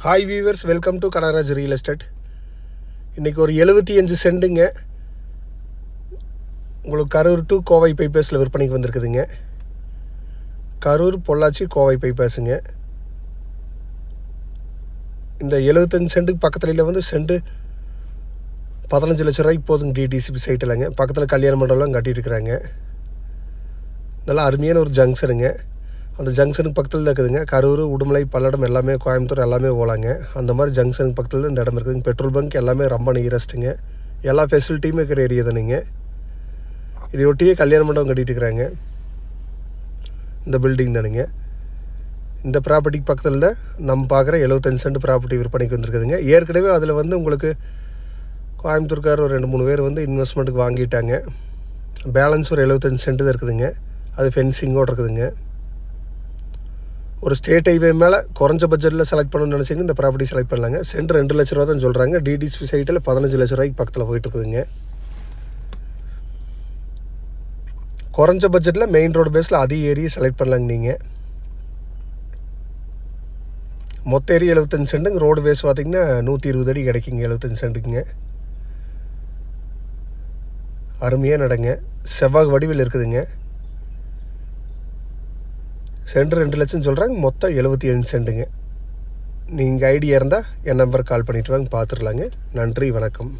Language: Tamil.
Hi viewers, welcome to Kanagaraj real estate. இன்றைக்கி ஒரு 75 சென்ட்டுங்க உங்களுக்கு கரூர் டு கோவை பைபாஸில் விற்பனைக்கு வந்திருக்குதுங்க. கரூர் பொள்ளாச்சி கோவை பைபாஸுங்க. இந்த 75 சென்ட்டுக்கு பக்கத்தில் வந்து சென்ட்டு 15 லட்ச ரூபாய்க்கு போதுங்க. டிடிசிபி சைட் இல்லைங்க, பக்கத்தில் கல்யாண மண்டபம்லாம் கட்டிட்டு இருக்கிறாங்க. நல்லா அருமையான ஒரு ஜங்ஷனுங்க. அந்த ஜங்ஷனுக்கு பக்கத்தில் தான் இருக்குதுங்க. கரூர், உடுமலை, பல்லடம் எல்லாமே, கோயம்புத்தூர் எல்லாமே போகலாங்க. அந்த மாதிரி ஜங்ஷனுக்கு பக்கத்தில் தான் இந்த இடம் இருக்குதுங்க. பெட்ரோல் பங்க் எல்லாமே ரொம்ப நியரஸ்ட்டுங்க. எல்லா ஃபெசிலிட்டியுமே இருக்கிற ஏரியா தானுங்க. இதையொட்டியே கல்யாண மண்டபம் கட்டிட்டு இருக்கிறாங்க. இந்த பில்டிங் தானுங்க. இந்த ப்ராப்பர்ட்டிக்கு பக்கத்தில் தான் நம்ம பார்க்குற 75 சென்ட் ப்ராப்பர்ட்டி விற்பனைக்கு வந்திருக்குதுங்க. ஏற்கனவே அதில் வந்து உங்களுக்கு கோயம்புத்தூர்கார் ஒரு 2-3 பேர் வந்து இன்வெஸ்ட்மெண்ட்டுக்கு வாங்கிட்டாங்க. பேலன்ஸ் ஒரு 75 சென்ட் தான் இருக்குதுங்க. அது ஃபென்சிங்கோடு இருக்குதுங்க. ஒரு ஸ்டேட் ஹைவே மேலே குறைஞ்ச பட்ஜெட்டில் செலக்ட் பண்ணணும்னு நினச்சிங்க இந்த ப்ராப்பர்ட்டி செலக்ட் பண்ணலாங்க. சென்ட் 2 லட்ச ரூபா தான் சொல்கிறாங்க. டிடிசிபி சைட்டில் 15 லட்ச ரூபாய்க்கு பக்கத்தில் போயிட்டுருக்குதுங்க. குறைஞ்ச பட்ஜெட்டில் மெயின் ரோடு பேஸில் அதிக ஏரியா செலக்ட் பண்ணலாங்க. நீங்கள் மொத்த ஏரியா 75 சென்ட்டுங்க. ரோடு பேஸ் பார்த்திங்கன்னா 120 அடி கிடைக்குங்க 75 சென்ட்டுக்குங்க. அருமையாக நடங்க. செவ்வாய் வடிவில் இருக்குதுங்க. சென்ட் 2 லட்சம் சொல்கிறாங்க. மொத்தம் 75 சென்ட்டுங்க. நீங்கள் ஐடியா இருந்தால் என் நம்பருக்கு கால் பண்ணிவிட்டு வாங்க, பார்த்துடலாங்க. நன்றி, வணக்கம்.